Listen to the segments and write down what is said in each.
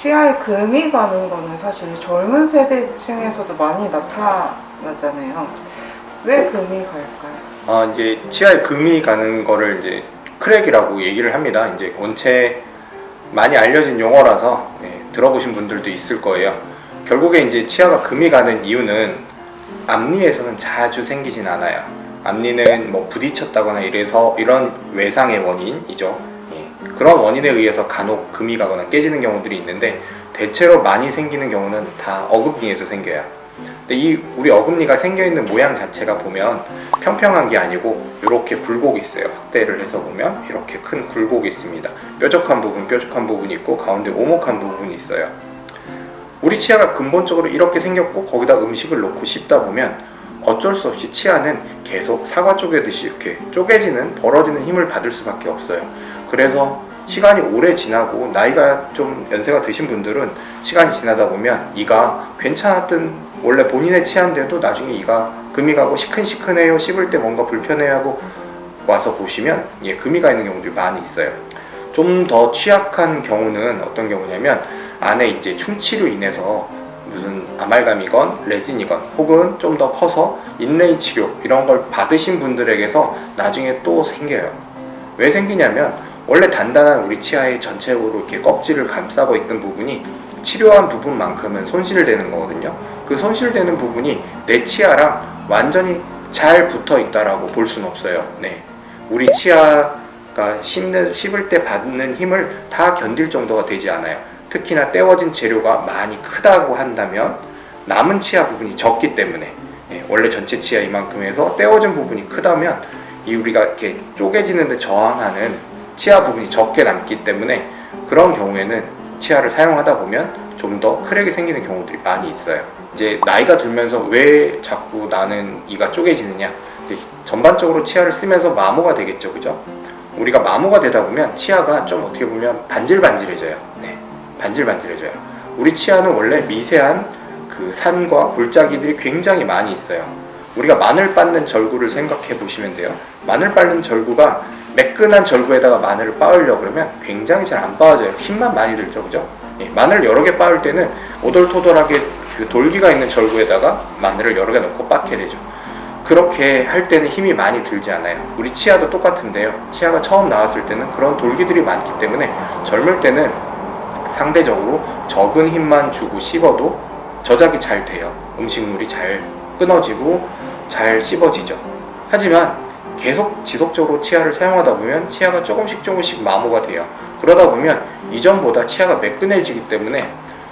치아에 금이 가는 거는 사실 젊은 세대층에서도 많이 나타나잖아요. 왜 금이 갈까요? 이제 치아에 금이 가는 거를 이제 크랙이라고 얘기를 합니다. 이제 원체 많이 알려진 용어라서 들어보신 분들도 있을 거예요. 결국에 이제 치아가 금이 가는 이유는 앞니에서는 자주 생기진 않아요. 앞니는 뭐 부딪혔다거나 이래서 이런 외상의 원인이죠. 그런 원인에 의해서 간혹 금이 가거나 깨지는 경우들이 있는데 대체로 많이 생기는 경우는 다 어금니에서 생겨요. 근데 우리 어금니가 생겨있는 모양 자체가 보면 평평한 게 아니고 이렇게 굴곡이 있어요. 확대를 해서 보면 이렇게 큰 굴곡이 있습니다. 뾰족한 부분이 있고 가운데 오목한 부분이 있어요. 우리 치아가 근본적으로 이렇게 생겼고 거기다 음식을 놓고 씹다 보면 어쩔 수 없이 치아는 계속 사과 쪼개듯이 이렇게 쪼개지는 벌어지는 힘을 받을 수밖에 없어요. 그래서 시간이 오래 지나고 나이가 좀 연세가 드신 분들은 시간이 지나다 보면 이가 괜찮았던 원래 본인의 치아인데도 나중에 이가 금이 가고 시큰시큰해요, 씹을 때 뭔가 불편해요 하고 와서 보시면 금이 가 있는 경우들이 많이 있어요. 좀 더 취약한 경우는 어떤 경우냐면 안에 이제 충치로 인해서 무슨 아말감이건 레진이건 혹은 좀 더 커서 인레이 치료 이런 걸 받으신 분들에게서 나중에 또 생겨요. 왜 생기냐면 원래 단단한 우리 치아의 전체적으로 이렇게 껍질을 감싸고 있던 부분이 치료한 부분만큼은 손실되는 거거든요. 그 손실되는 부분이 내 치아랑 완전히 잘 붙어 있다라고 볼 수는 없어요. 우리 치아가 씹을 때 받는 힘을 다 견딜 정도가 되지 않아요. 특히나 떼어진 재료가 많이 크다고 한다면 남은 치아 부분이 적기 때문에 원래 전체 치아 이만큼 해서 떼어진 부분이 크다면 우리가 이렇게 쪼개지는 데 저항하는 치아 부분이 적게 남기 때문에 그런 경우에는 치아를 사용하다 보면 좀 더 크랙이 생기는 경우들이 많이 있어요. 이제 나이가 들면서 왜 자꾸 나는 이가 쪼개지느냐, 전반적으로 치아를 쓰면서 마모가 되겠죠, 그죠? 우리가 마모가 되다 보면 치아가 좀 어떻게 보면 반질반질해져요. 반질반질해져요. 우리 치아는 원래 미세한 그 산과 골짜기들이 굉장히 많이 있어요. 우리가 마늘 빻는 절구를 생각해 보시면 돼요. 마늘 빻는 절구가 매끈한 절구에다가 마늘을 빻으려고 그러면 굉장히 잘 안 빻아져요. 힘만 많이 들죠, 그죠? 마늘 여러 개 빻을 때는 오돌토돌하게 그 돌기가 있는 절구에다가 마늘을 여러 개 넣고 빻게 되죠. 그렇게 할 때는 힘이 많이 들지 않아요. 우리 치아도 똑같은데요. 치아가 처음 나왔을 때는 그런 돌기들이 많기 때문에 젊을 때는 상대적으로 적은 힘만 주고 씹어도 저작이 잘 돼요. 음식물이 잘 끊어지고 잘 씹어지죠. 하지만 계속 지속적으로 치아를 사용하다 보면 치아가 조금씩 마모가 돼요. 그러다 보면 이전보다 치아가 매끈해지기 때문에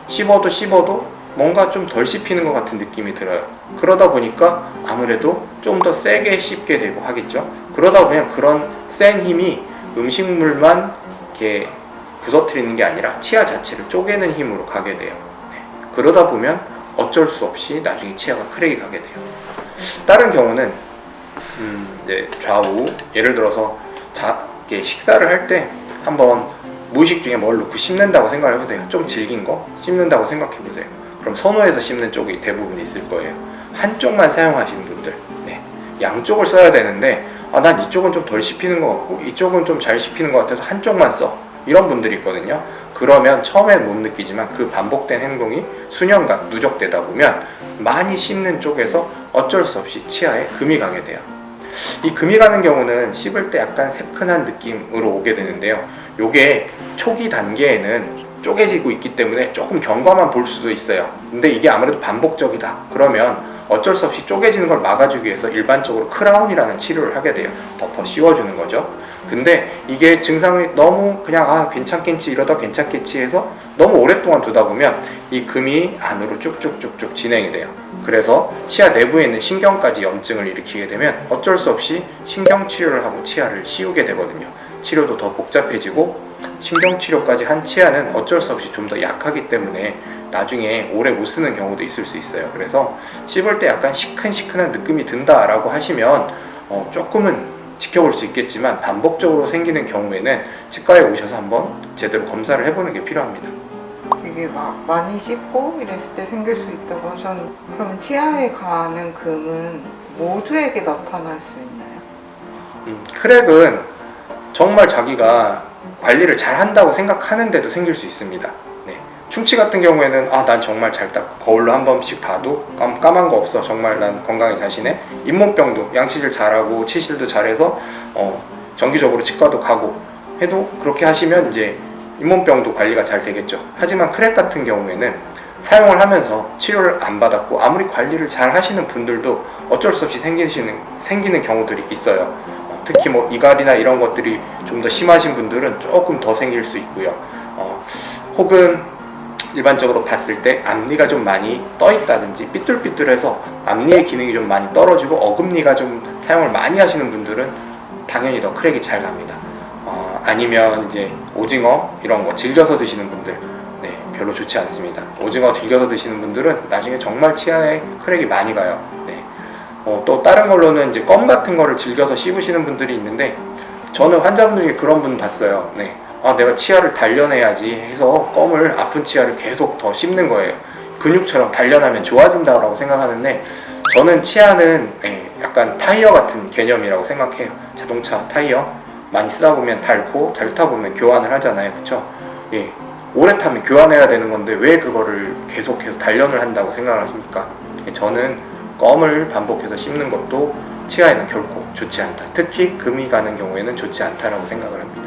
씹어도 뭔가 좀 덜 씹히는 것 같은 느낌이 들어요. 그러다 보니까 아무래도 좀 더 세게 씹게 되고 하겠죠. 그러다 보면 그런 센 힘이 음식물만 이렇게 부서뜨리는 게 아니라 치아 자체를 쪼개는 힘으로 가게 돼요. 그러다 보면 어쩔 수 없이 나중에 치아가 크랙이 가게 돼요. 다른 경우는 이제 좌우, 예를 들어서 이렇게 식사를 할 때 한번 무의식 중에 뭘 넣고 씹는다고 생각을 해보세요. 좀 질긴 거 씹는다고 생각해보세요. 그럼 선호해서 씹는 쪽이 대부분 있을 거예요. 한쪽만 사용하시는 분들, 양쪽을 써야 되는데 난 이쪽은 좀 덜 씹히는 것 같고 이쪽은 좀 잘 씹히는 것 같아서 한쪽만 써, 이런 분들이 있거든요. 그러면 처음엔 못 느끼지만 그 반복된 행동이 수년간 누적되다 보면 많이 씹는 쪽에서 어쩔 수 없이 치아에 금이 가게 돼요. 이 금이 가는 경우는 씹을 때 약간 새큰한 느낌으로 오게 되는데요. 요게 초기 단계에는 쪼개지고 있기 때문에 조금 경과만 볼 수도 있어요. 근데 이게 아무래도 반복적이다 그러면 어쩔 수 없이 쪼개지는 걸 막아주기 위해서 일반적으로 크라운이라는 치료를 하게 돼요. 덮어 씌워주는 거죠. 근데 이게 증상이 너무 그냥 괜찮겠지 이러다 괜찮겠지 해서 너무 오랫동안 두다 보면 이 금이 안으로 쭉쭉쭉쭉 진행이 돼요. 그래서 치아 내부에 있는 신경까지 염증을 일으키게 되면 어쩔 수 없이 신경치료를 하고 치아를 씌우게 되거든요. 치료도 더 복잡해지고 신경치료까지 한 치아는 어쩔 수 없이 좀 더 약하기 때문에 나중에 오래 못 쓰는 경우도 있을 수 있어요. 그래서 씹을 때 약간 시큰시큰한 느낌이 든다라고 하시면 조금은 지켜볼 수 있겠지만 반복적으로 생기는 경우에는 치과에 오셔서 한번 제대로 검사를 해보는 게 필요합니다. 되게 막 많이 씹고 이랬을 때 생길 수 있다고 하셨는데 그러면 치아에 가는 금은 모두에게 나타날 수 있나요? 크랙은 정말 자기가 관리를 잘 한다고 생각하는데도 생길 수 있습니다. 충치 같은 경우에는 난 정말 잘 닦고 거울로 한 번씩 봐도 까만 거 없어, 정말 난 건강에 자신해. 잇몸병도 양치질 잘하고 치실도 잘해서 정기적으로 치과도 가고 해도 그렇게 하시면 이제 잇몸병도 관리가 잘 되겠죠. 하지만 크랙 같은 경우에는 사용을 하면서 치료를 안 받았고 아무리 관리를 잘 하시는 분들도 어쩔 수 없이 생기는 경우들이 있어요. 특히 뭐 이갈이나 이런 것들이 좀 더 심하신 분들은 조금 더 생길 수 있고요. 혹은 일반적으로 봤을 때 앞니가 좀 많이 떠 있다든지 삐뚤삐뚤해서 앞니의 기능이 좀 많이 떨어지고 어금니가 좀 사용을 많이 하시는 분들은 당연히 더 크랙이 잘 납니다. 아니면 이제 오징어 이런 거 즐겨서 드시는 분들, 네, 별로 좋지 않습니다. 오징어 즐겨서 드시는 분들은 나중에 정말 치아에 크랙이 많이 가요. 네. 또 다른 걸로는 이제 껌 같은 거를 즐겨서 씹으시는 분들이 있는데, 저는 환자분 중에 그런 분 봤어요. 네. 내가 치아를 단련해야지 해서 껌을 아픈 치아를 계속 더 씹는 거예요. 근육처럼 단련하면 좋아진다고 생각하는데, 저는 치아는 약간 타이어 같은 개념이라고 생각해요. 자동차 타이어 많이 쓰다 보면 닳고 닳다 보면 교환을 하잖아요, 그렇죠? 예, 오래 타면 교환해야 되는 건데 왜 그거를 계속해서 단련을 한다고 생각을 하십니까? 저는 껌을 반복해서 씹는 것도 치아에는 결코 좋지 않다. 특히 금이 가는 경우에는 좋지 않다라고 생각을 합니다.